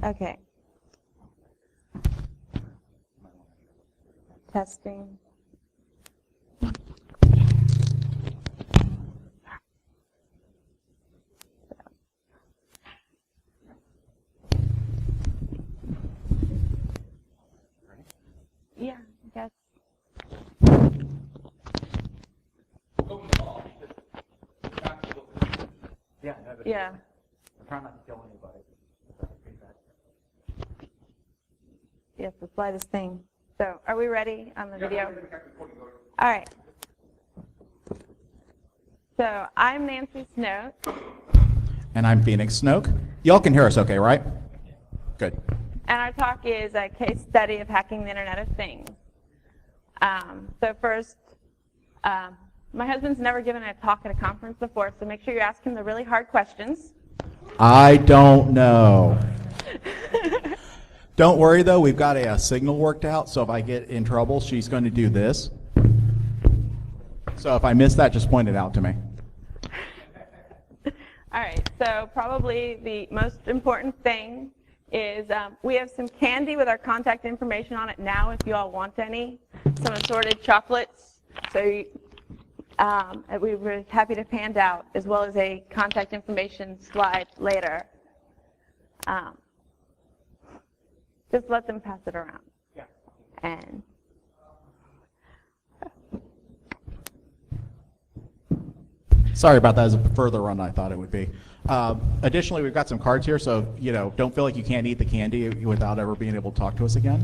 Okay. Testing. Yeah, I guess. Yeah. I'm trying not to kill anybody. Yes, the slightest thing. So, are we ready on the video? All right. So, I'm Nancy Snoke. And I'm Phoenix Snoke. Y'all can hear us okay, right? Good. And our talk is a case study of hacking the Internet of Things. So first, my husband's never given a talk at a conference before, so make sure you ask him the really hard questions. I don't know. Don't worry, though. We've got a signal worked out, so if I get in trouble, she's going to do this. So if I miss that, just point it out to me. All right, so probably the most important thing is we have some candy with our contact information on it now if you all want any. Some assorted chocolates. So we were happy to hand out, as well as a contact information slide later. Just let them pass it around. Yeah. And sorry about that. As a further run I thought it would be. Additionally, we've got some cards here, so don't feel like you can't eat the candy without ever being able to talk to us again.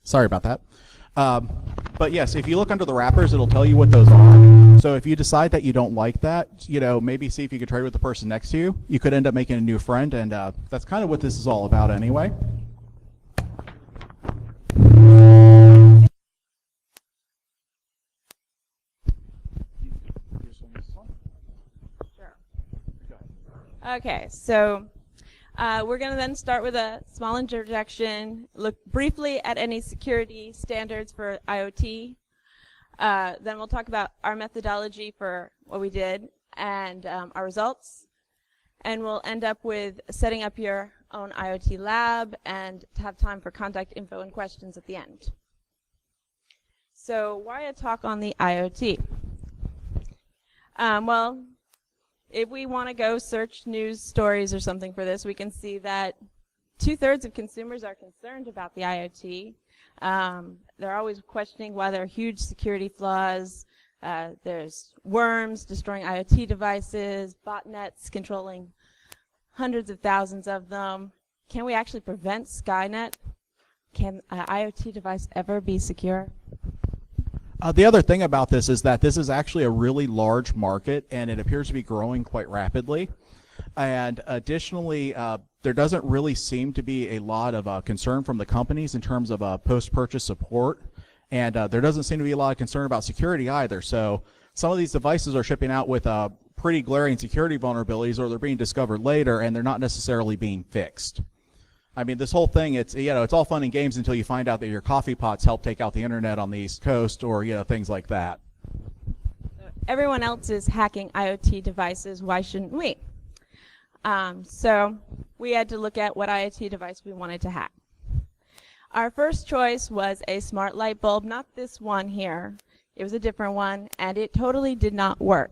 Sorry about that. But yes, if you look under the wrappers, it'll tell you what those are. So if you decide that you don't like that, maybe see if you could trade with the person next to you. You could end up making a new friend, and that's kind of what this is all about anyway. okay, so we're going to then start with a small introduction, look briefly at any security standards for IoT. Then we'll talk about our methodology for what we did and our results. And we'll end up with setting up your own IoT lab and have time for contact info and questions at the end. So why a talk on the IoT? Well, if we want to go search news stories or something for this, we can see that 2/3 of consumers are concerned about the IoT. They're always questioning why there are huge security flaws. There's worms destroying IoT devices, botnets controlling hundreds of thousands of them. Can we actually prevent Skynet? Can an IoT device ever be secure? The other thing about this is that this is actually a really large market, and it appears to be growing quite rapidly. And additionally, there doesn't really seem to be a lot of concern from the companies in terms of post-purchase support, and there doesn't seem to be a lot of concern about security either. So some of these devices are shipping out with pretty glaring security vulnerabilities, or they're being discovered later, and they're not necessarily being fixed. I mean, this whole thing, it's all fun and games until you find out that your coffee pots help take out the internet on the East Coast, or things like that. Everyone else is hacking IoT devices. Why shouldn't we? So we had to look at what IoT device we wanted to hack. Our first choice was a smart light bulb, not this one here. It was a different one, and it totally did not work.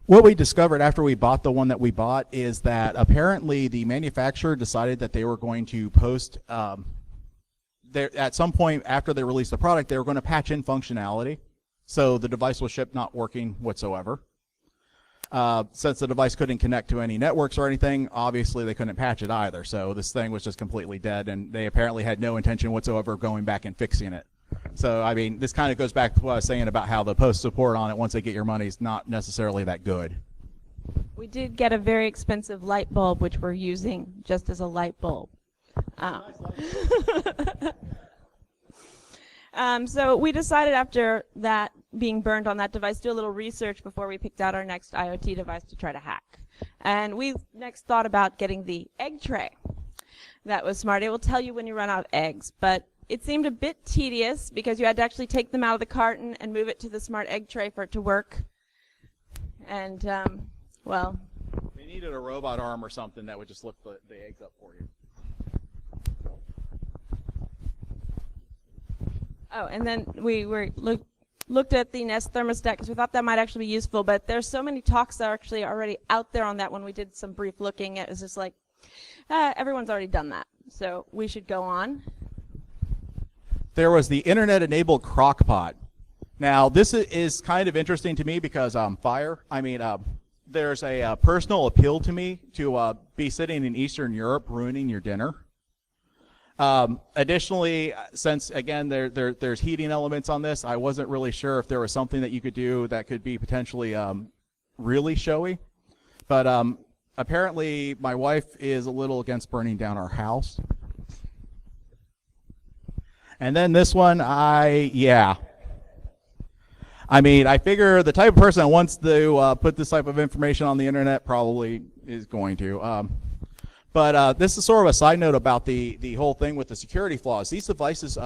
What we discovered after we bought the one that we bought is that apparently the manufacturer decided that they were going to post, at some point after they released the product, they were going to patch in functionality. So the device was shipped not working whatsoever. Since the device couldn't connect to any networks or anything, obviously they couldn't patch it either. So this thing was just completely dead, and they apparently had no intention whatsoever of going back and fixing it. So, I mean, this kind of goes back to what I was saying about how the post support on it, once they get your money, is not necessarily that good. We did get a very expensive light bulb, which we're using just as a light bulb. So we decided after that being burned on that device, do a little research before we picked out our next IoT device to try to hack. And we next thought about getting the egg tray. That was smart. It will tell you when you run out of eggs, but it seemed a bit tedious because you had to actually take them out of the carton and move it to the smart egg tray for it to work. And, well, they needed a robot arm or something that would just lift the eggs up for you. Oh, and then we looked at the Nest thermostat because we thought that might actually be useful, but there's so many talks that are actually already out there on that. When we did some brief looking, it was just like, everyone's already done that, so we should go on. There was the internet-enabled crock pot. Now, this is kind of interesting to me because fire. I mean, there's a personal appeal to me to be sitting in Eastern Europe ruining your dinner. Additionally, since again there's heating elements on this, I wasn't really sure if there was something that you could do that could be potentially really showy. But apparently, my wife is a little against burning down our house. And then this one, yeah. I mean, I figure the type of person that wants to put this type of information on the internet probably is going to. But this is sort of a side note about the whole thing with the security flaws. These devices,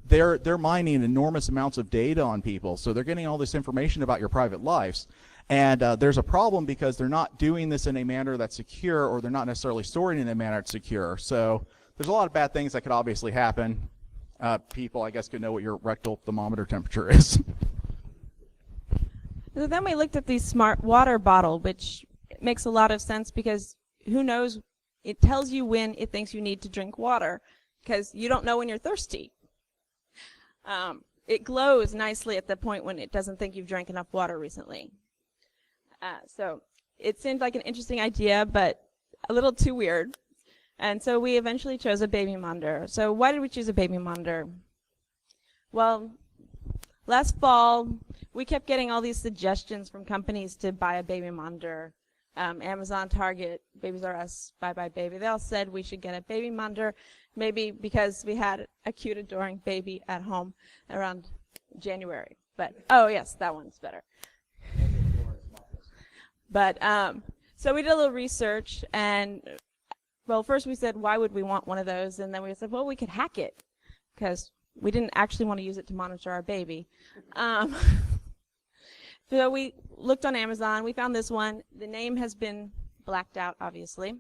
they're mining enormous amounts of data on people, so they're getting all this information about your private lives. And there's a problem because they're not doing this in a manner that's secure, or they're not necessarily storing it in a manner that's secure. So there's a lot of bad things that could obviously happen. People, I guess, could know what your rectal thermometer temperature is. So then we looked at the smart water bottle, which makes a lot of sense because who knows, it tells you when it thinks you need to drink water because you don't know when you're thirsty. It glows nicely at the point when it doesn't think you've drank enough water recently. So it seemed like an interesting idea, but a little too weird. And so we eventually chose a baby monitor. So why did we choose a baby monitor? Well, last fall, we kept getting all these suggestions from companies to buy a baby monitor. Amazon, Target, Babies R Us, Bye Bye Baby. They all said we should get a baby monitor, maybe because we had a cute, adoring baby at home around January. But, oh yes, that one's better. But, so we did a little research, and, well, first we said, why would we want one of those? And then we said, well, we could hack it, because we didn't actually want to use it to monitor our baby. So we looked on Amazon. We found this one. The name has been blacked out, obviously.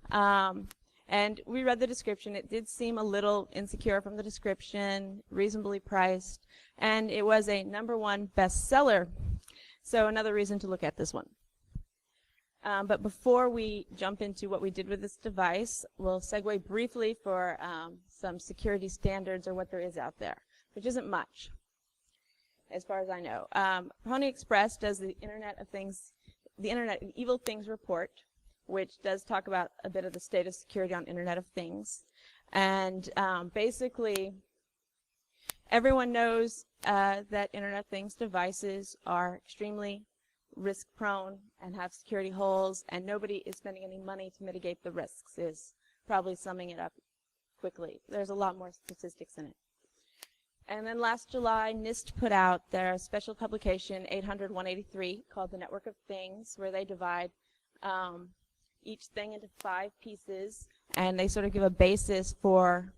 And we read the description. It did seem a little insecure from the description, reasonably priced, and it was a #1 bestseller. So another reason to look at this one. But before we jump into what we did with this device, we'll segue briefly for some security standards or what there is out there, which isn't much, as far as I know. Pony Express does the Internet of Things, the Internet of Evil Things report, which does talk about a bit of the state of security on Internet of Things. And basically, everyone knows that Internet of Things devices are extremely risk-prone and have security holes, and nobody is spending any money to mitigate the risks, is probably summing it up quickly. There's a lot more statistics in it. And then last July, NIST put out their special publication 800-183 called The Network of Things, where they divide each thing into 5 pieces, and they sort of give a basis for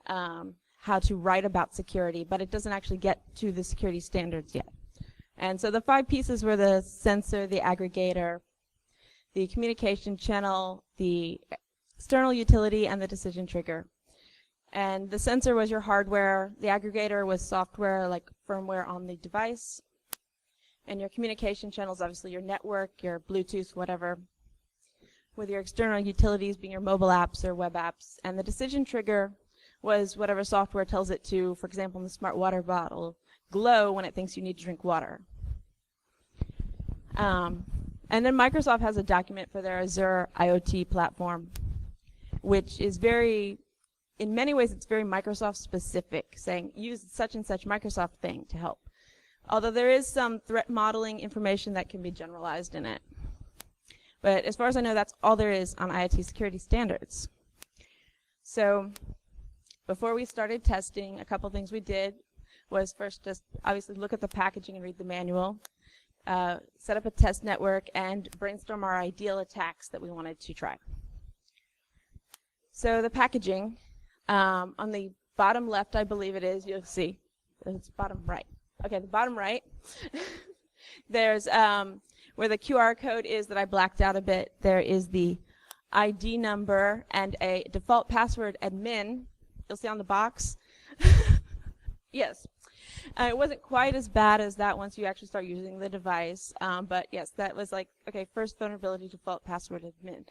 how to write about security, but it doesn't actually get to the security standards yet. And so the 5 pieces were the sensor, the aggregator, the communication channel, the external utility, and the decision trigger. And the sensor was your hardware, the aggregator was software like firmware on the device, and your communication channel is obviously your network, your Bluetooth, whatever, with your external utilities being your mobile apps or web apps. And the decision trigger was whatever software tells it to, for example, in the smart water bottle, glow when it thinks you need to drink water. And then Microsoft has a document for their Azure IoT platform, which is very, in many ways, it's very Microsoft specific, saying use such and such Microsoft thing to help. Although there is some threat modeling information that can be generalized in it. But as far as I know, that's all there is on IoT security standards. So before we started testing, a couple things we did was first just obviously look at the packaging and read the manual, set up a test network, and brainstorm our ideal attacks that we wanted to try. So the packaging, on the bottom left, I believe it is, you'll see. It's bottom right. Okay, the bottom right. There's where the QR code is that I blacked out a bit. There is the ID number and a default password admin. You'll see on the box. Yes. It wasn't quite as bad as that once you actually start using the device. But yes, that was like, okay, first vulnerability, default password admin.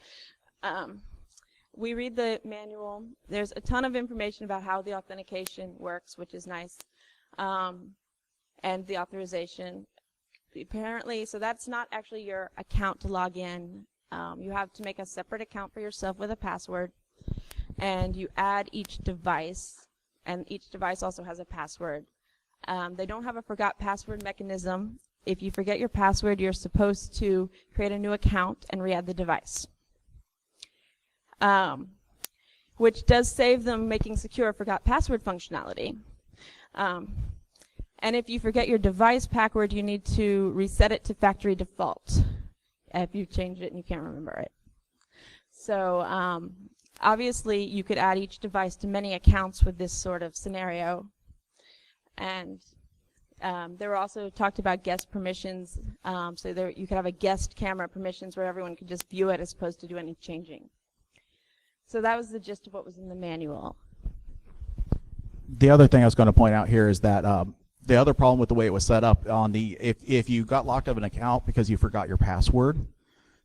We read the manual. There's a ton of information about how the authentication works, which is nice. And the authorization. Apparently, so that's not actually your account to log in. You have to make a separate account for yourself with a password. And you add each device. And each device also has a password. They don't have a forgot password mechanism. If you forget your password, you're supposed to create a new account and re-add the device. Which does save them making secure forgot password functionality. And if you forget your device password, you need to reset it to factory default if you changed it and you can't remember it. So obviously, you could add each device to many accounts with this sort of scenario. And there were also talked about guest permissions. So there, you could have a guest camera permissions where everyone could just view it as opposed to do any changing. So that was the gist of what was in the manual. The other thing I was going to point out here is that the other problem with the way it was set up on the, if you got locked out of an account because you forgot your password,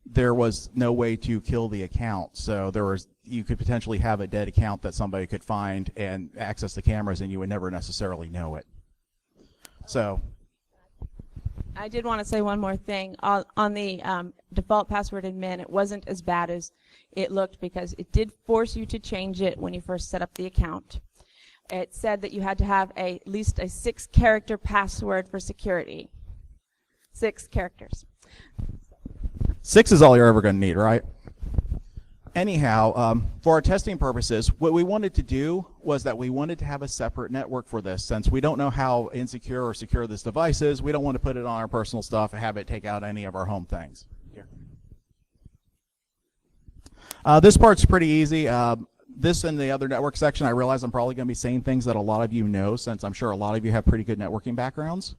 there was no way to kill the account. So you could potentially have a dead account that somebody could find and access the cameras, and you would never necessarily know it. So I did want to say one more thing. On the default password admin, it wasn't as bad as it looked because it did force you to change it when you first set up the account. It said that you had to have at least a 6-character password for security. 6 characters. 6 is all you're ever going to need, right? Anyhow, for our testing purposes, what we wanted to do was that we wanted to have a separate network for this. Since we don't know how insecure or secure this device is, we don't want to put it on our personal stuff and have it take out any of our home things. Here. This part's pretty easy. This and the other network section, I realize I'm probably going to be saying things that a lot of you know, since I'm sure a lot of you have pretty good networking backgrounds.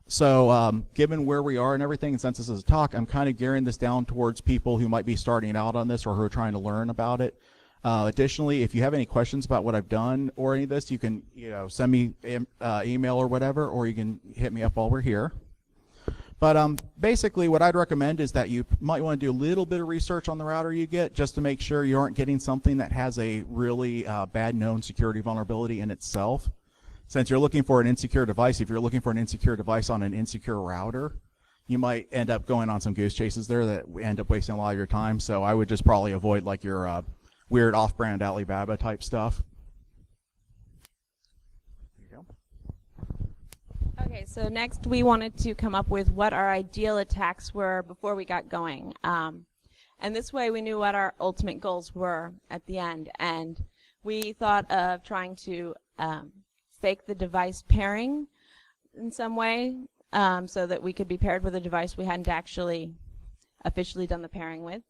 So given where we are and everything, and since this is a talk, I'm kind of gearing this down towards people who might be starting out on this or who are trying to learn about it. Additionally, if you have any questions about what I've done or any of this, you can send me email or whatever, or you can hit me up while we're here. But basically what I'd recommend is that you might want to do a little bit of research on the router you get just to make sure you aren't getting something that has a really bad known security vulnerability in itself. Since you're looking for an insecure device, if you're looking for an insecure device on an insecure router, you might end up going on some goose chases there that end up wasting a lot of your time. So I would just probably avoid like your weird off-brand Alibaba type stuff. Okay, so next we wanted to come up with what our ideal attacks were before we got going. And this way we knew what our ultimate goals were at the end. And we thought of trying to fake the device pairing in some way so that we could be paired with a device we hadn't actually officially done the pairing with.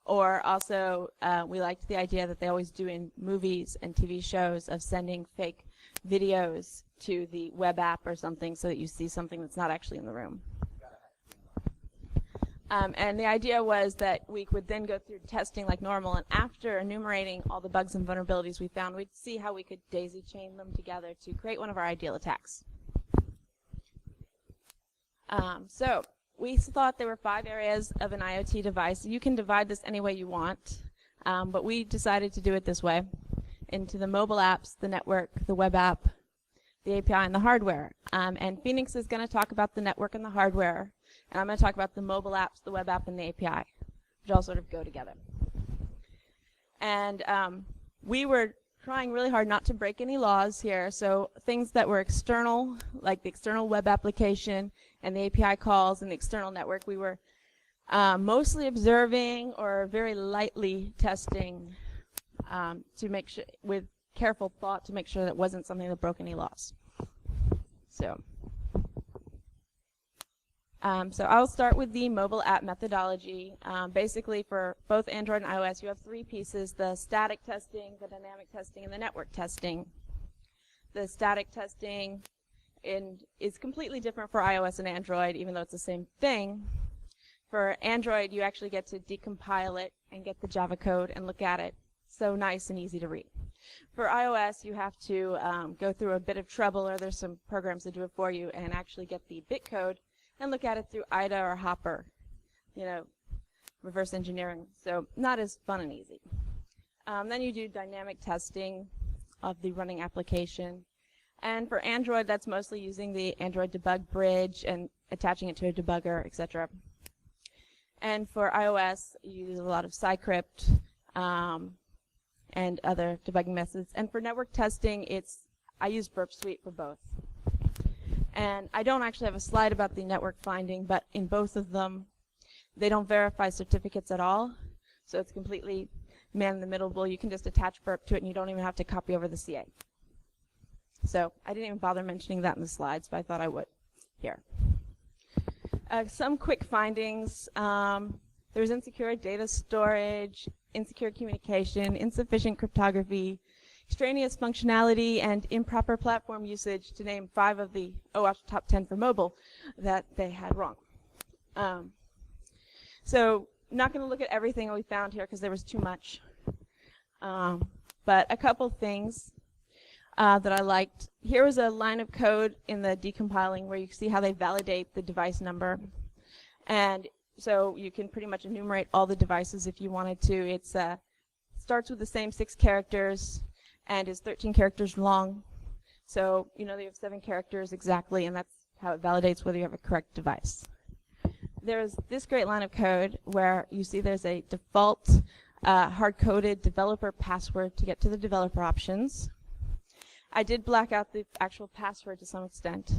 Or also, we liked the idea that they always do in movies and TV shows of sending fake videos to the web app or something so that you see something that's not actually in the room. And the idea was that we would then go through testing like normal, and after enumerating all the bugs and vulnerabilities we found, we'd see how we could daisy chain them together to create one of our ideal attacks. So we thought there were 5 areas of an IoT device. You can divide this any way you want, but we decided to do it this way, into the mobile apps, the network, the web app, the API, and the hardware. And Phoenix is going to talk about the network and the hardware, and I'm going to talk about the mobile apps, the web app, and the API, which all sort of go together. And we were trying really hard not to break any laws here, so things that were external, like the external web application and the API calls and the external network, we were mostly observing or very lightly testing to make sure, with careful thought, to make sure that wasn't something that broke any laws. So I'll start with the mobile app methodology. Basically, for both Android and iOS, you have 3 pieces: the static testing, the dynamic testing, and the network testing. The static testing is completely different for iOS and Android, even though it's the same thing. For Android, you actually get to decompile it and get the Java code and look at it. So nice and easy to read. For iOS, you have to go through a bit of trouble, or there's some programs that do it for you, and actually get the bit code and look at it through IDA or Hopper, reverse engineering. So not as fun and easy. Then you do dynamic testing of the running application. And for Android, that's mostly using the Android debug bridge and attaching it to a debugger, etc. And for iOS, you use a lot of Cycrypt and other debugging methods. And for network testing, I use Burp Suite for both. And I don't actually have a slide about the network finding, but in both of them, they don't verify certificates at all. So it's completely man-in-the-middle. You can just attach Burp to it, and you don't even have to copy over the CA. So I didn't even bother mentioning that in the slides, but I thought I would here. Some quick findings. There's insecure data storage, insecure communication, insufficient cryptography, extraneous functionality, and improper platform usage, to name 5 of the OAuth top 10 for mobile that they had wrong. So not going to look at everything we found here because there was too much. But a couple things that I liked. Here was a line of code in the decompiling where you can see how they validate the device number. And so you can pretty much enumerate all the devices if you wanted to. It starts with the same 6 characters and is 13 characters long. So you have 7 characters exactly, and that's how it validates whether you have a correct device. There's this great line of code where you see there's a default hard-coded developer password to get to the developer options. I did black out the actual password to some extent.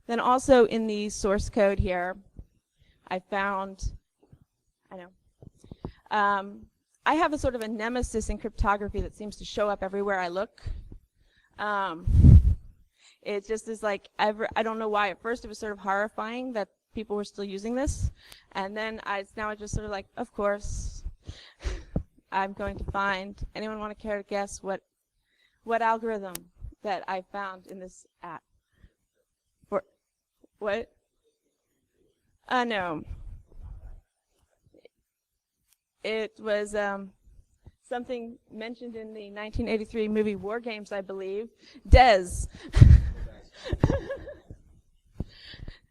Then also in the source code here, I found, I have a sort of a nemesis in cryptography that seems to show up everywhere I look. It just is like, I don't know why. At first it was sort of horrifying that people were still using this. And then now it's just sort of like, of course, I'm going to find, anyone want to care to guess what algorithm that I found in this app? What? No. It was something mentioned in the 1983 movie War Games, I believe. DES.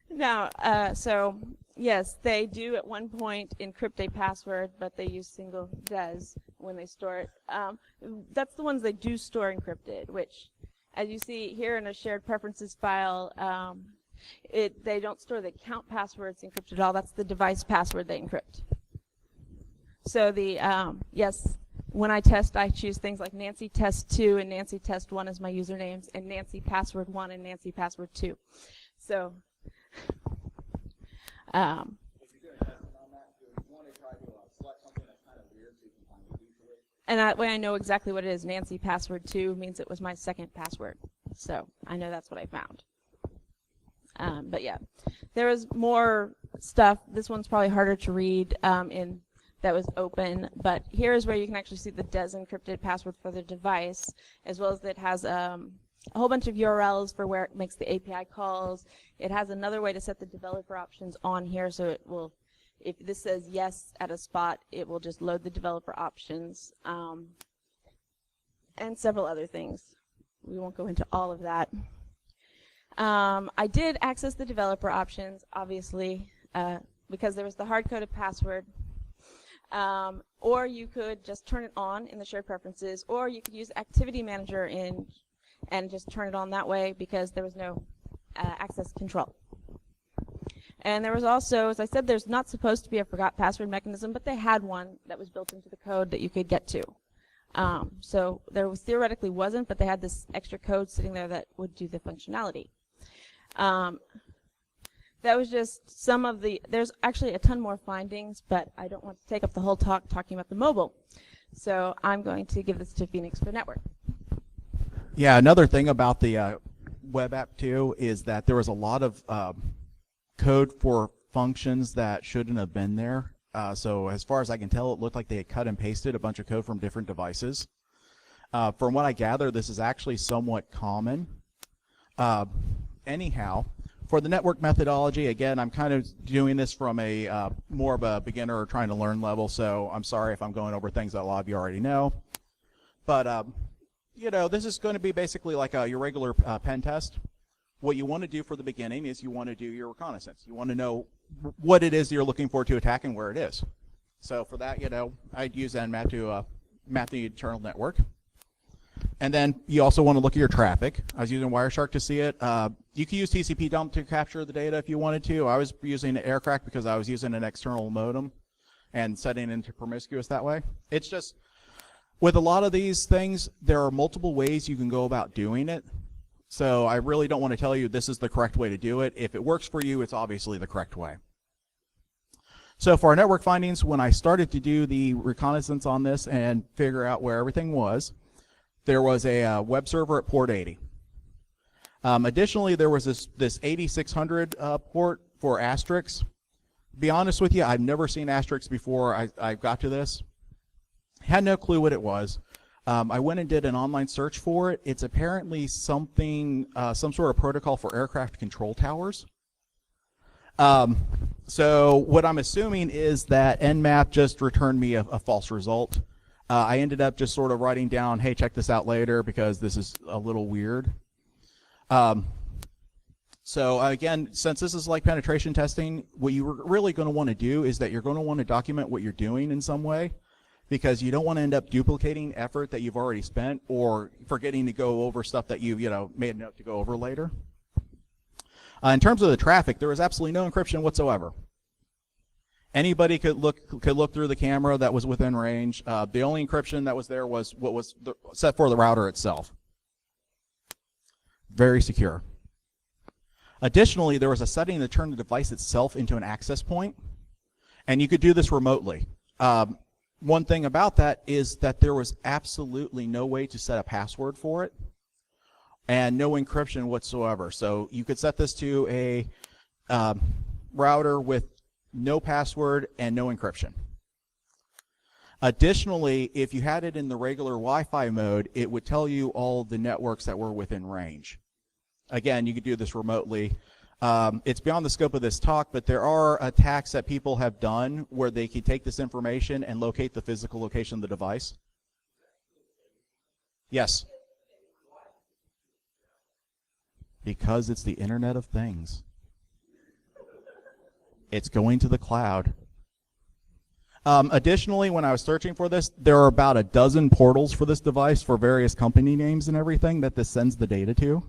Now, so yes, they do at one point encrypt a password, but they use single DES when they store it. That's the ones they do store encrypted, which, as you see here in a shared preferences file, they don't store the account passwords encrypted at all. That's the device password they encrypt. So yes, when I test, I choose things like Nancy Test 2 and Nancy Test 1 as my usernames, and Nancy Password 1 and Nancy Password 2. So, and that way I know exactly what it is. Nancy Password 2 means it was my second password. So I know that's what I found. But yeah, there was more stuff. This one's probably harder to read that was open, but here is where you can actually see the DES encrypted password for the device, as well as it has a whole bunch of URLs for where it makes the API calls. It has another way to set the developer options on here, so it will, if this says yes at a spot, it will just load the developer options, and several other things. We won't go into all of that. I did access the developer options, obviously, because there was the hard-coded password. Or you could just turn it on in the shared preferences, or you could use Activity Manager and just turn it on that way because there was no access control. And there was also, as I said, there's not supposed to be a forgot password mechanism, but they had one that was built into the code that you could get to. So there theoretically wasn't, but they had this extra code sitting there that would do the functionality. That was just some of there's actually a ton more findings, but I don't want to take up the whole talk talking about the mobile. So I'm going to give this to Phoenix for network. Yeah, another thing about the web app too is that there was a lot of code for functions that shouldn't have been there. So as far as I can tell, it looked like they had cut and pasted a bunch of code from different devices. From what I gather, this is actually somewhat common. Anyhow, for the network methodology, again, I'm kind of doing this from a more of a beginner or trying to learn level, so I'm sorry if I'm going over things that a lot of you already know. But, this is going to be basically like your regular pen test. What you want to do for the beginning is you want to do your reconnaissance. You want to know what it is you're looking for to attack and where it is. So for that, I'd use Nmap to map the internal network. And then you also want to look at your traffic. I was using Wireshark to see it. You can use TCP dump to capture the data if you wanted to. I was using Aircrack because I was using an external modem and setting it into promiscuous that way. It's just, with a lot of these things, there are multiple ways you can go about doing it. So I really don't want to tell you this is the correct way to do it. If it works for you, it's obviously the correct way. So for our network findings, when I started to do the reconnaissance on this and figure out where everything was, there was a web server at port 80. Additionally, there was this 8600 port for Asterix. To be honest with you, I've never seen Asterix before I got to this. Had no clue what it was. I went and did an online search for it. It's apparently something, some sort of protocol for aircraft control towers. So what I'm assuming is that Nmap just returned me a false result. I ended up just sort of writing down, hey, check this out later because this is a little weird. So again, since this is like penetration testing, what you're really going to want to do is that you're going to want to document what you're doing in some way, because you don't want to end up duplicating effort that you've already spent or forgetting to go over stuff that you made a note to go over later. In terms of the traffic, there was absolutely no encryption whatsoever. Anybody could look through the camera that was within range. The only encryption that was there was what was set for the router itself. Very secure. Additionally, there was a setting to turn the device itself into an access point, and you could do this remotely. One thing about that is that there was absolutely no way to set a password for it and no encryption whatsoever. So you could set this to a router with no password and no encryption. Additionally, if you had it in the regular Wi-Fi mode, it would tell you all the networks that were within range. Again, you could do this remotely. It's beyond the scope of this talk, but there are attacks that people have done where they can take this information and locate the physical location of the device. Yes. Because it's the Internet of Things. It's going to the cloud. Additionally, when I was searching for this, there are about a dozen portals for this device for various company names and everything that this sends the data to.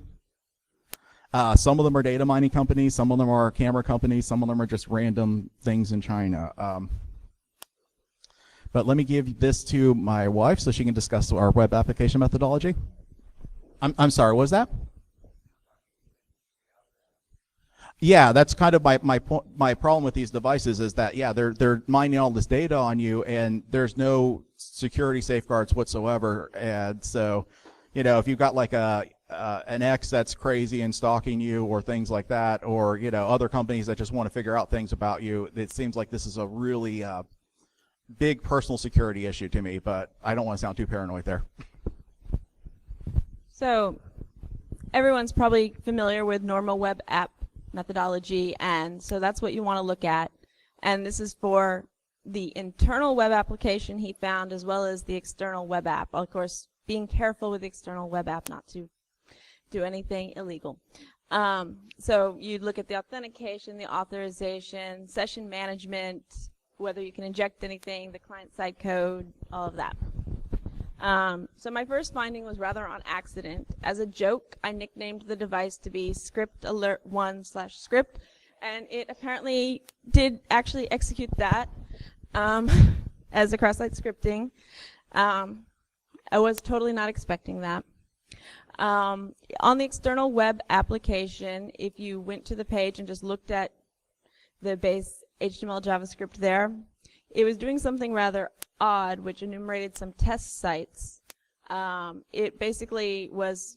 Some of them are data mining companies, some of them are camera companies, some of them are just random things in China. But let me give this to my wife so she can discuss our web application methodology. I'm sorry, what was that? Yeah, that's kind of my problem with these devices is that, yeah, they're mining all this data on you and there's no security safeguards whatsoever. And so, if you've got like an ex that's crazy and stalking you or things like that, or, other companies that just want to figure out things about you, it seems like this is a really big personal security issue to me, but I don't want to sound too paranoid there. So everyone's probably familiar with normal web app methodology, and so that's what you want to look at. And this is for the internal web application he found as well as the external web app. Of course, being careful with the external web app not to do anything illegal. So you look at the authentication, the authorization, session management, whether you can inject anything, the client-side code, all of that. So my first finding was rather on accident. As a joke, I nicknamed the device to be script alert 1/script, and it apparently did actually execute that as a cross-site scripting. I was totally not expecting that. On the external web application, if you went to the page and just looked at the base HTML JavaScript there, it was doing something rather odd, which enumerated some test sites. It basically was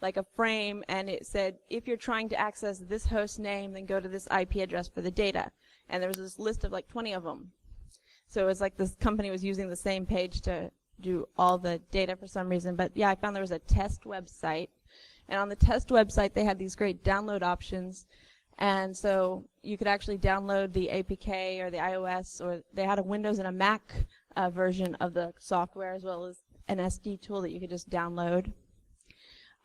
like a frame, and it said, if you're trying to access this host name, then go to this IP address for the data. And there was this list of like 20 of them. So it was like this company was using the same page to do all the data for some reason. But yeah, I found there was a test website. And on the test website, they had these great download options. And so you could actually download the APK or the iOS, or they had a Windows and a Mac version of the software, as well as an SD tool that you could just download.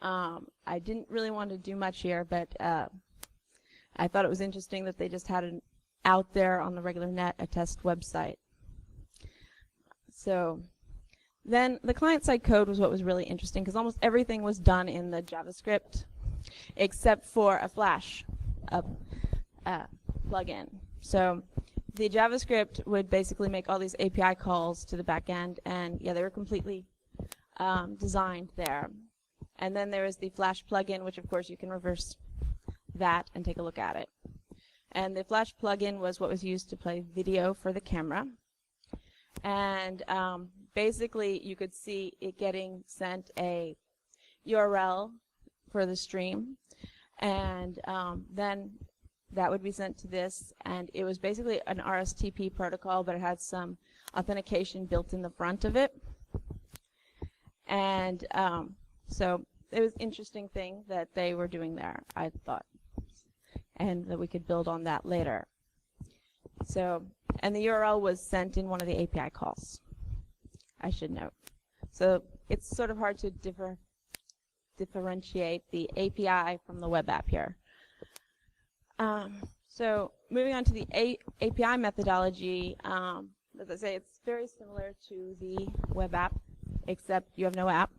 I didn't really want to do much here, but I thought it was interesting that they just had an out there on the regular net, a test website. So then the client-side code was what was really interesting, because almost everything was done in the JavaScript except for a Flash plugin. So the JavaScript would basically make all these API calls to the back end, and yeah, they were completely designed there. And then there is the Flash plugin, which of course you can reverse that and take a look at it. And the Flash plugin was what was used to play video for the camera. And basically you could see it getting sent a URL for the stream, and then that would be sent to this, and it was basically an RSTP protocol, but it had some authentication built in the front of it. And so it was an interesting thing that they were doing there, I thought, and that we could build on that later. So, and the URL was sent in one of the API calls, I should note. So it's sort of hard to differentiate the API from the web app here. So moving on to the API methodology, as I say, it's very similar to the web app, except you have no app.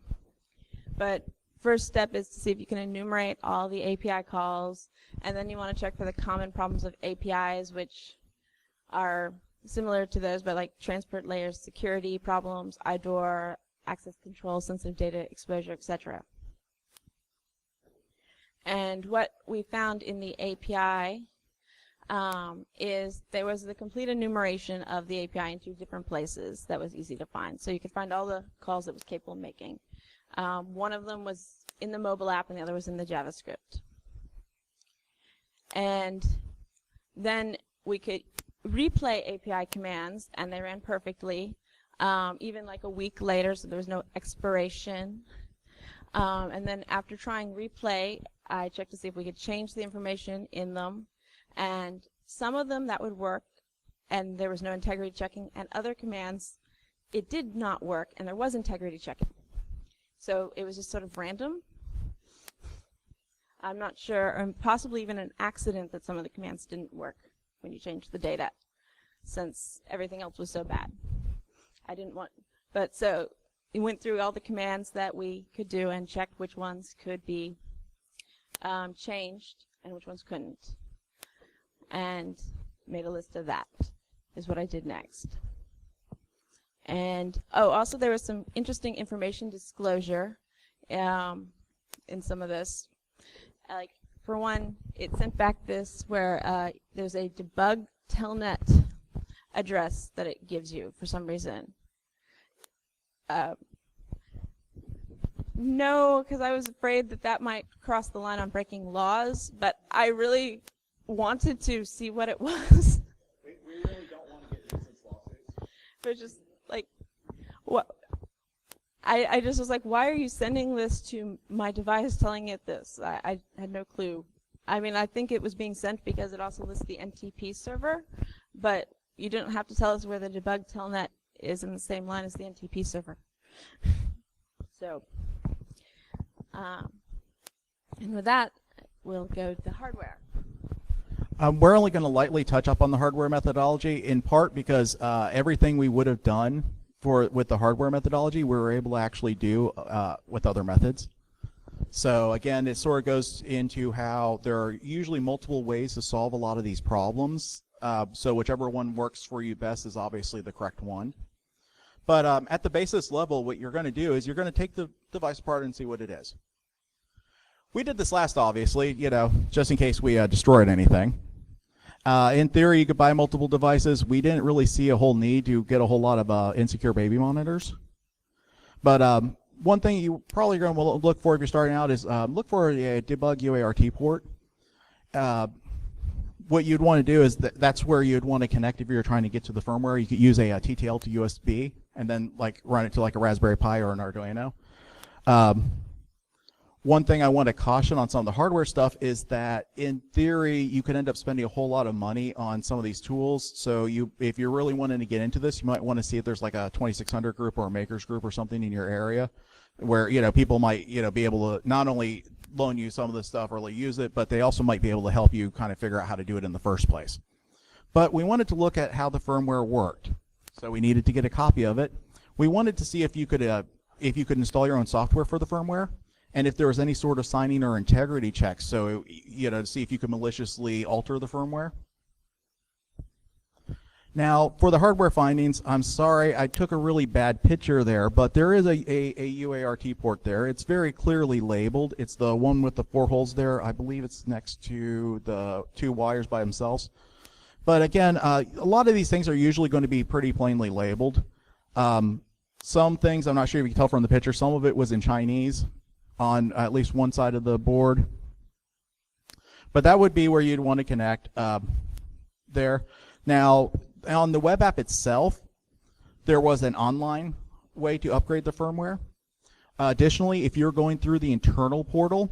But first step is to see if you can enumerate all the API calls, and then you want to check for the common problems of APIs, which are similar to those, but like transport layers, security problems, IDOR, access control, sensitive data exposure, etc. And what we found in the API is there was the complete enumeration of the API in 2 different places that was easy to find. So you could find all the calls it was capable of making. One of them was in the mobile app, and the other was in the JavaScript. And then we could replay API commands, and they ran perfectly, even like a week later, so there was no expiration. And then after trying replay, I checked to see if we could change the information in them, and some of them that would work, and there was no integrity checking, and other commands it did not work, and there was integrity checking. So it was just sort of random. I'm not sure, or possibly even an accident that some of the commands didn't work when you changed the data, since everything else was so bad. I didn't want, but so we went through all the commands that we could do and checked which ones could be changed and which ones couldn't, and made a list of that is what I did next. And oh, also there was some interesting information disclosure in some of this. Like for one, it sent back this where there's a debug telnet address that it gives you for some reason. No, because I was afraid that that might cross the line on breaking laws, but I really wanted to see what it was. We really don't want to get nuisance lawsuits. But just like, what? I just was like, why are you sending this to my device telling it this? I had no clue. I mean, I think it was being sent because it also lists the NTP server, but you didn't have to tell us where the debug telnet is in the same line as the NTP server. So, and with that, we'll go to the hardware. We're only going to lightly touch up on the hardware methodology, in part because everything we would have done with the hardware methodology, we were able to actually do with other methods. So again, it sort of goes into how there are usually multiple ways to solve a lot of these problems. So whichever one works for you best is obviously the correct one. But at the basis level, what you're going to do is you're going to take the device apart and see what it is. We did this last, obviously, you know, just in case we destroyed anything. In theory, you could buy multiple devices. We didn't really see a whole need to get a whole lot of insecure baby monitors. But one thing you probably going to look for if you're starting out is look for a debug UART port. What you'd want to do is that's where you'd want to connect if you're trying to get to the firmware. You could use a TTL to USB and then like run it to like a Raspberry Pi or an Arduino. One thing I want to caution on some of the hardware stuff is that in theory you could end up spending a whole lot of money on some of these tools. So if you're really wanting to get into this, you might want to see if there's like a 2600 group or a makers group or something in your area where people might be able to not only loan you some of this stuff or use it, but they also might be able to help you kind of figure out how to do it in the first place. But we wanted to look at how the firmware worked, so we needed to get a copy of it. We wanted to see if you could install your own software for the firmware, and if there was any sort of signing or integrity checks, so to see if you could maliciously alter the firmware. Now, for the hardware findings, I'm sorry, I took a really bad picture there, but there is a UART port there. It's very clearly labeled. It's the one with the 4 holes there. I believe it's next to the 2 wires by themselves. But again, a lot of these things are usually going to be pretty plainly labeled. Some things, I'm not sure if you can tell from the picture, some of it was in Chinese on at least one side of the board. But that would be where you'd want to connect there. Now, on the web app itself, there was an online way to upgrade the firmware. Additionally, if you're going through the internal portal,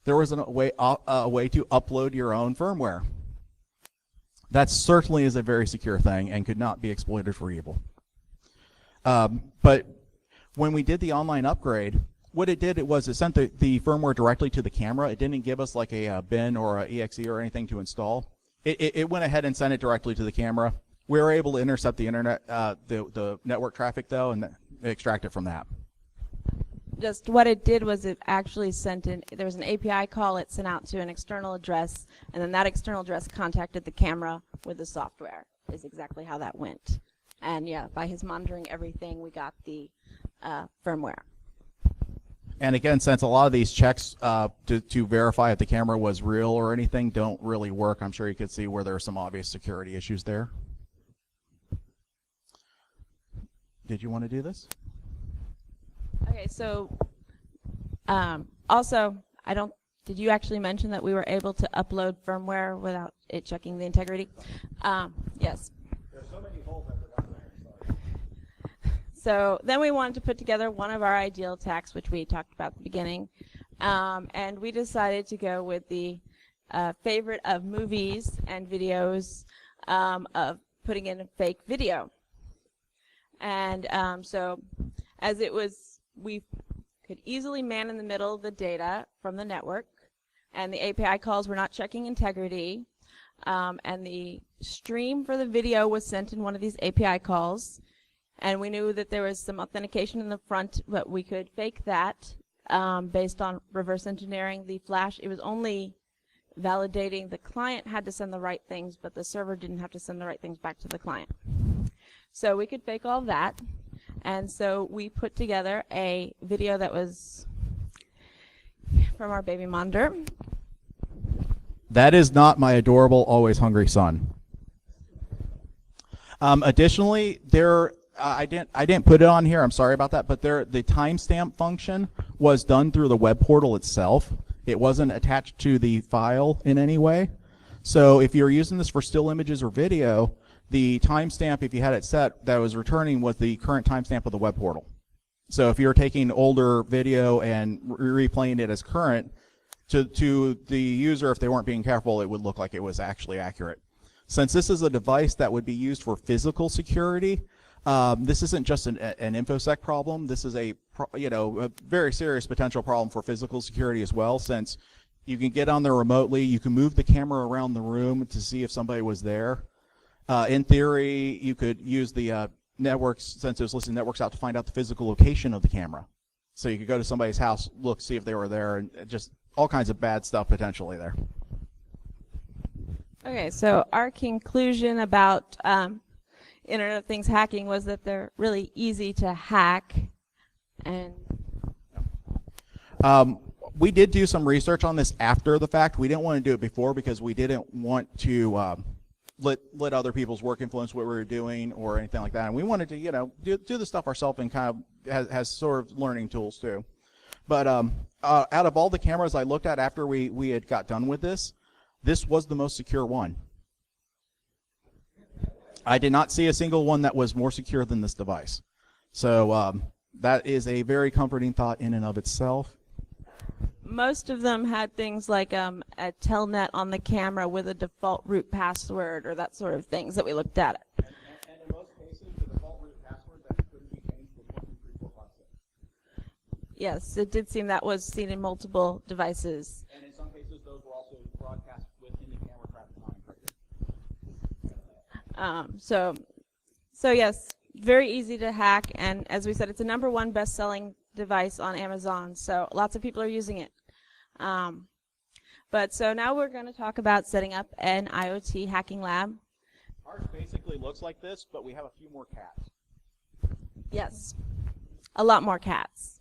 there was a way to upload your own firmware. That certainly is a very secure thing and could not be exploited for evil. But when we did the online upgrade, what it did, it sent the firmware directly to the camera. It didn't give us like a bin or a exe or anything to install. It went ahead and sent it directly to the camera. We were able to intercept the internet, the network traffic though, and extract it from that. Just what it did was it actually sent in, there was an API call it sent out to an external address, and then that external address contacted the camera with the software, is exactly how that went. And yeah, by his monitoring everything, we got the firmware. And again, since a lot of these checks to verify if the camera was real or anything don't really work, I'm sure you could see where there are some obvious security issues there. Did you want to do this? Okay, so also, did you actually mention that we were able to upload firmware without it checking the integrity? Yes. There's so many holes I forgot there. So then we wanted to put together one of our ideal attacks, which we talked about at the beginning, and we decided to go with the favorite of movies and videos of putting in a fake video. And so as it was, we could easily man in the middle the data from the network, and the API calls were not checking integrity, and the stream for the video was sent in one of these API calls, and we knew that there was some authentication in the front, but we could fake that based on reverse engineering the flash. It was only validating the client had to send the right things, but the server didn't have to send the right things back to the client. So we could fake all that, and so we put together a video that was from our baby monitor. That is not my adorable, always hungry son. Additionally, I didn't put it on here. I'm sorry about that, but the timestamp function was done through the web portal itself. It wasn't attached to the file in any way. So if you're using this for still images or video, the timestamp, if you had it set, that was returning was the current timestamp of the web portal. So if you're taking older video and replaying it as current, to the user, if they weren't being careful, it would look like it was actually accurate. Since this is a device that would be used for physical security, this isn't just an InfoSec problem. This is a very serious potential problem for physical security as well, since you can get on there remotely, you can move the camera around the room to see if somebody was there. In theory, you could use the networks, since it was listing networks out, to find out the physical location of the camera. So you could go to somebody's house, look, see if they were there, and just all kinds of bad stuff potentially there. Okay, so our conclusion about Internet of Things hacking was that they're really easy to hack. And we did do some research on this after the fact. We didn't want to do it before because we didn't want to let other people's work influence what we were doing or anything like that. And we wanted to, do the stuff ourselves and kind of has sort of learning tools too. But out of all the cameras I looked at after we had got done with this was the most secure one. I did not see a single one that was more secure than this device. So that is a very comforting thought in and of itself. Most of them had things like a telnet on the camera with a default root password or that sort of things that we looked at. And in most cases, the default root password that couldn't be changed was 1, 2, 3, 4, 5, 6. Yes, it did seem that was seen in multiple devices. And in some cases, those were also broadcast within the camera traffic non-encrypted. So yes, very easy to hack, and as we said, it's a #1 best-selling device on Amazon, so lots of people are using it. But so now we're going to talk about setting up an IoT hacking lab. Ours basically looks like this, but we have a few more cats. Yes, a lot more cats.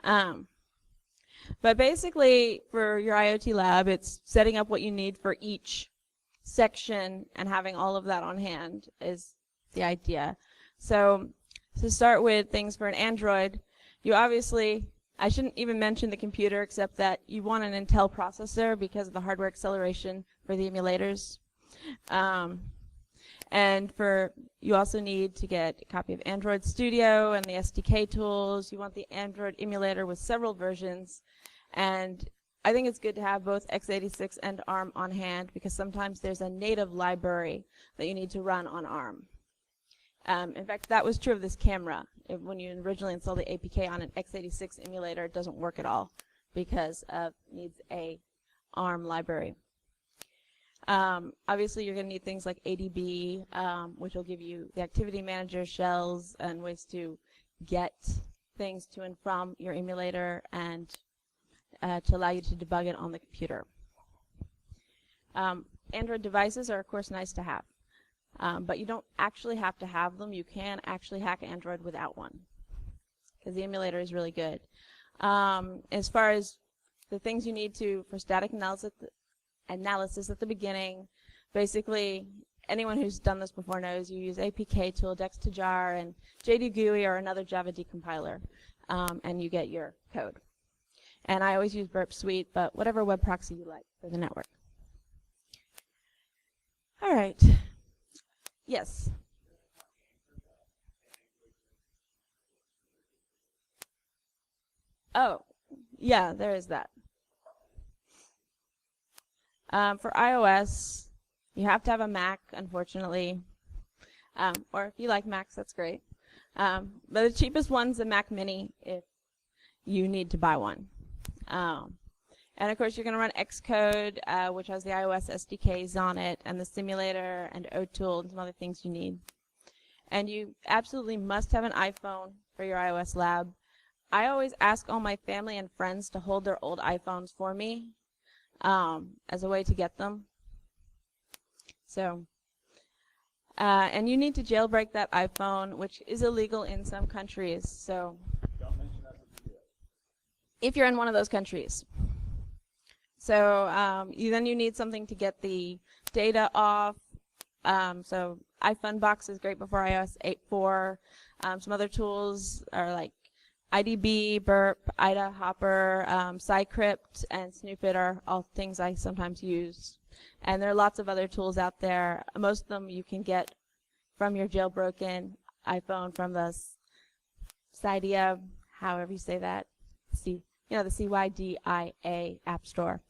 But basically, for your IoT lab, it's setting up what you need for each section and having all of that on hand is the idea. So to start with things for an Android, you obviously, I shouldn't even mention the computer except that you want an Intel processor because of the hardware acceleration for the emulators. And you also need to get a copy of Android Studio and the SDK tools. You want the Android emulator with several versions. And I think it's good to have both x86 and ARM on hand because sometimes there's a native library that you need to run on ARM. In fact, that was true of this camera. When you originally install the APK on an x86 emulator, it doesn't work at all because it needs a ARM library. Obviously, you're going to need things like ADB, which will give you the activity manager shells and ways to get things to and from your emulator and to allow you to debug it on the computer. Android devices are, of course, nice to have. But you don't actually have to have them. You can actually hack Android without one because the emulator is really good. As far as the things you need for static analysis at the beginning, basically anyone who's done this before knows you use APK tool, dex2jar, and JDGUI or another Java decompiler, and you get your code. And I always use Burp Suite, but whatever web proxy you like for the network. All right. Yes. Oh, yeah, there is that. For iOS, you have to have a Mac, unfortunately. Or if you like Macs, that's great. But the cheapest one's a Mac Mini if you need to buy one. And of course, you're going to run Xcode, which has the iOS SDKs on it, and the simulator, and OTool, and some other things you need. And you absolutely must have an iPhone for your iOS lab. I always ask all my family and friends to hold their old iPhones for me as a way to get them. So, and you need to jailbreak that iPhone, which is illegal in some countries. So, Don't mention that to the video. if you're in one of those countries. So then you need something to get the data off. So iFunbox is great before iOS 8.4. Some other tools are like IDB, Burp, IDA, Hopper, Cycrypt, and Snoopit are all things I sometimes use. And there are lots of other tools out there. Most of them you can get from your jailbroken iPhone from the Cydia, however you say that. The CYDIA App Store.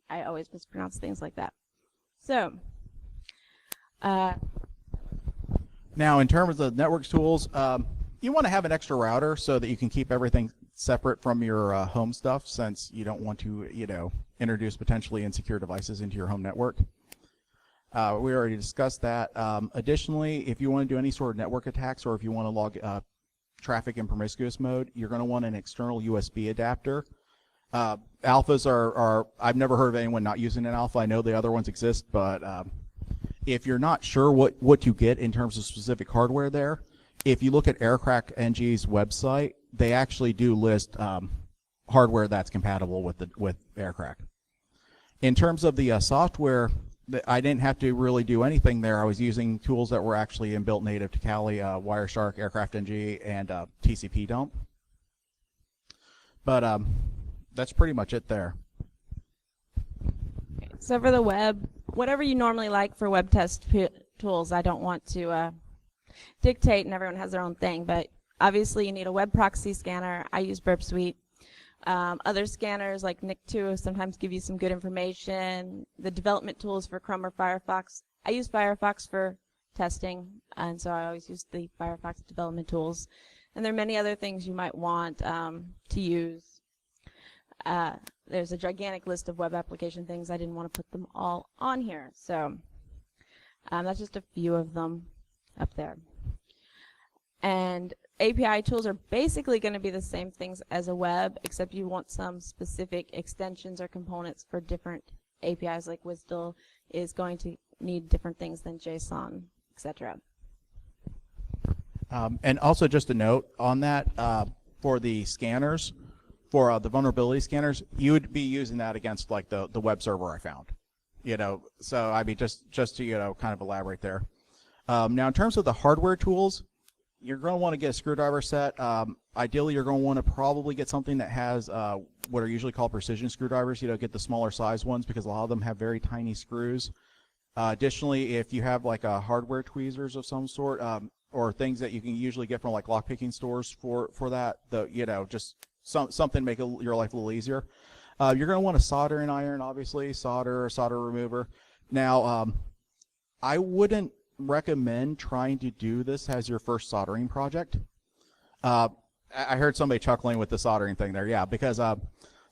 I always mispronounce things like that. So, now in terms of network tools, you want to have an extra router so that you can keep everything separate from your home stuff, since you don't want to, introduce potentially insecure devices into your home network. We already discussed that. Additionally, if you want to do any sort of network attacks, or if you want to log traffic in promiscuous mode, you're going to want an external USB adapter. Alphas are I've never heard of anyone not using an alpha. I know the other ones exist, but if you're not sure what you get in terms of specific hardware there, if you look at Aircrack NG's website, they actually do list hardware that's compatible with Aircrack. In terms of the software, I didn't have to really do anything there. I was using tools that were actually inbuilt native to Kali, Wireshark, Aircraft NG, and TCP dump. But that's pretty much it there. so for the web, whatever you normally like for web test tools, I don't want to dictate, and everyone has their own thing. But obviously, you need a web proxy scanner. I use Burp Suite. Other scanners like Nick2 sometimes give you some good information. The development tools for Chrome or Firefox. I use Firefox for testing, and so I always use the Firefox development tools. And there are many other things you might want to use. There's a gigantic list of web application things. I didn't want to put them all on here. So that's just a few of them up there. And API tools are basically going to be the same things as a web, except you want some specific extensions or components for different APIs, like WSDL is going to need different things than JSON, etc. And also just a note on that, for the scanners, for the vulnerability scanners, you would be using that against like the web server I found. So I mean, just to kind of elaborate there. Now in terms of the hardware tools, you're going to want to get a screwdriver set. Ideally, you're going to want to probably get something that has what are usually called precision screwdrivers. Get the smaller size ones because a lot of them have very tiny screws. Additionally, if you have like hardware tweezers of some sort, or things that you can usually get from like lockpicking stores for that, just something to make your life a little easier. You're going to want a soldering iron, obviously, solder remover. Now, I wouldn't recommend trying to do this as your first soldering project. I heard somebody chuckling with the soldering thing there, yeah, because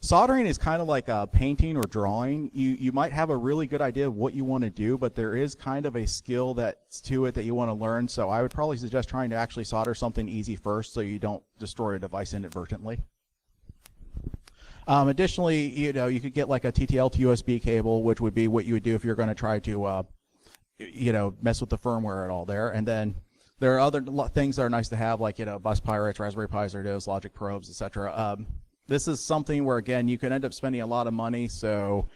soldering is kind of like painting or drawing. You might have a really good idea of what you want to do, but there is kind of a skill that's to it that you want to learn. So I would probably suggest trying to actually solder something easy first so you don't destroy a device inadvertently. Additionally, you could get like a TTL to USB cable, which would be what you would do if you're going to try to mess with the firmware at all there. And then there are other things that are nice to have, like, bus pirates, Raspberry Pis, Arduinos, logic probes, etc. This is something where, again, you can end up spending a lot of money. So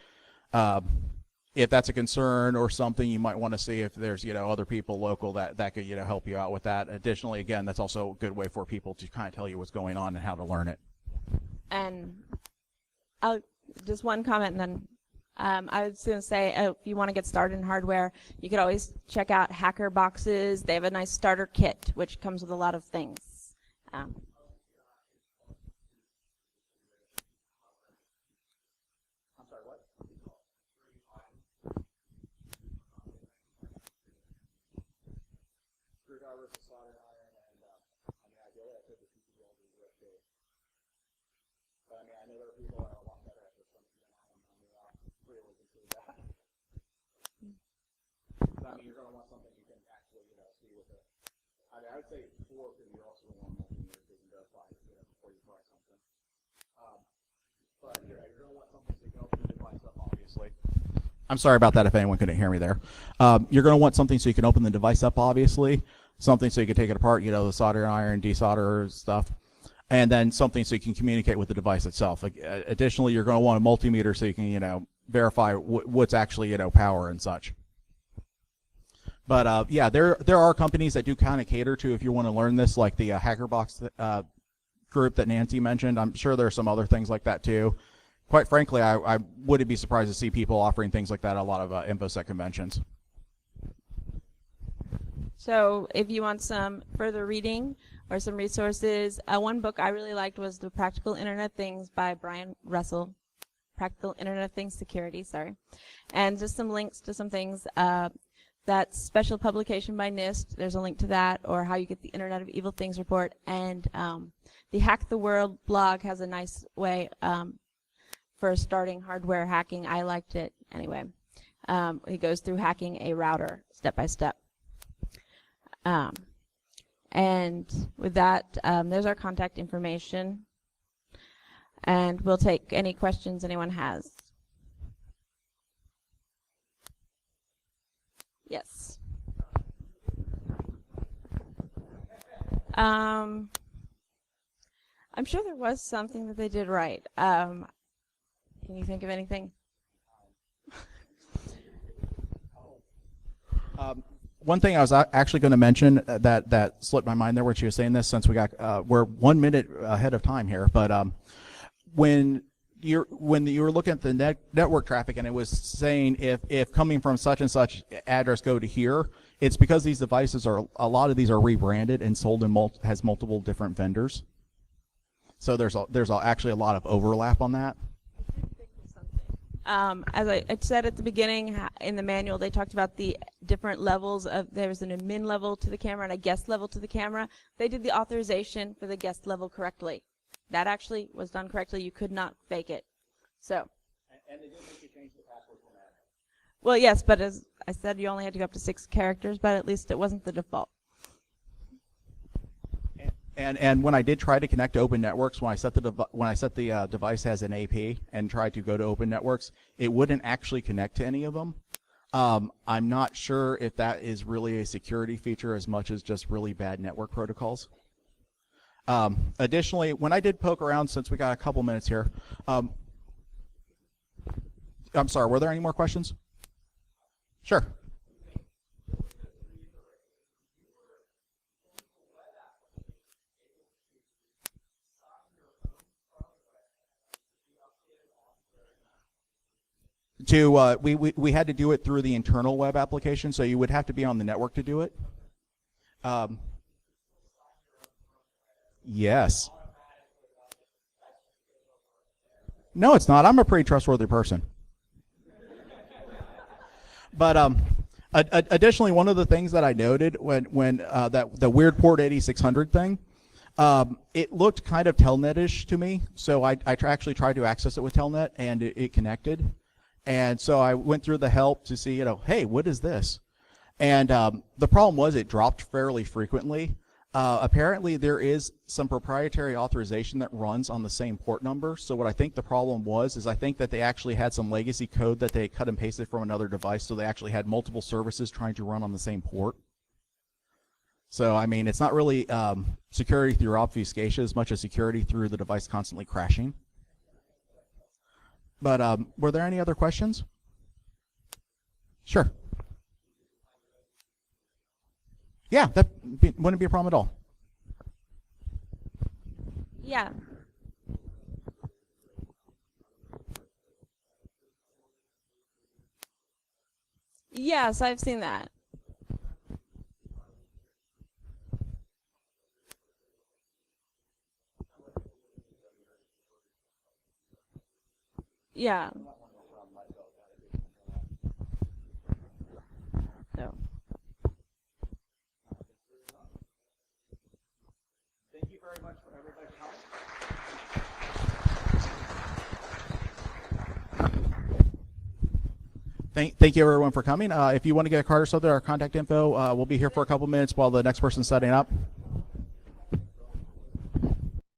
if that's a concern or something, you might want to see if there's, other people local that could, help you out with that. Additionally, again, that's also a good way for people to kind of tell you what's going on and how to learn it. And just one comment, and then I was going to say, if you want to get started in hardware, you could always check out Hacker Boxes. They have a nice starter kit, which comes with a lot of things. You're going to want something you can actually, see with it. I would say 4 because you also want multimeters so you can verify, before you try something. But you're going to want something so you can open the device up, obviously. I'm sorry about that if anyone couldn't hear me there. You're going to want something so you can open the device up, obviously. Something so you can take it apart, the soldering iron, desolder stuff. And then something so you can communicate with the device itself. Additionally, you're going to want a multimeter so you can, verify what's actually, power and such. But yeah, there are companies that do kind of cater to if you want to learn this, like the HackerBox group that Nancy mentioned. I'm sure there are some other things like that too. Quite frankly, I wouldn't be surprised to see people offering things like that at a lot of InfoSec conventions. So if you want some further reading or some resources, one book I really liked was The Practical Internet of Things by Brian Russell. Practical Internet of Things Security, sorry. And just some links to some things. That special publication by NIST, there's a link to that, or How You Get the Internet of Evil Things report. And the Hack the World blog has a nice way for starting hardware hacking. I liked it anyway. He goes through hacking a router step by step. And with that, there's our contact information. And we'll take any questions anyone has. Yes. I'm sure there was something that they did right. Can you think of anything? One thing I was actually going to mention that slipped my mind there when she was saying this, since we're 1 minute ahead of time here, but when when you were looking at the network traffic and it was saying if coming from such and such address go to here, it's because these devices a lot of these are rebranded and sold in has multiple different vendors. So there's actually a lot of overlap on that. As I said at the beginning, in the manual, they talked about the different levels of, there's an admin level to the camera and a guest level to the camera. They did the authorization for the guest level correctly. That actually was done correctly. You could not fake it. So. And they did make you change the password format. Well, yes, but as I said, you only had to go up to 6 characters, but at least it wasn't the default. And when I did try to connect to open networks, when I set the device as an AP and tried to go to open networks, it wouldn't actually connect to any of them. I'm not sure if that is really a security feature as much as just really bad network protocols. Additionally, when I did poke around, since we got a couple minutes here, I'm sorry, were there any more questions? Sure. We had to do it through the internal web application, so you would have to be on the network to do it. Yes. No, it's not. I'm a pretty trustworthy person. But additionally, one of the things that I noted when the weird port 8600 thing, it looked kind of telnet-ish to me. So I actually tried to access it with telnet, and it connected. And so I went through the help to see, hey, what is this? And the problem was it dropped fairly frequently. Apparently, there is some proprietary authorization that runs on the same port number. So what I think the problem was is I think that they actually had some legacy code that they cut and pasted from another device, so they actually had multiple services trying to run on the same port. So, I mean, it's not really security through obfuscation as much as security through the device constantly crashing. But were there any other questions? Sure. Yeah, that wouldn't be a problem at all. Yeah. Yes, I've seen that. Yeah. So. Thank you very much for everybody coming. Thank you everyone for coming. If you want to get a card or something, our contact info, we'll be here for a couple minutes while the next person's setting up.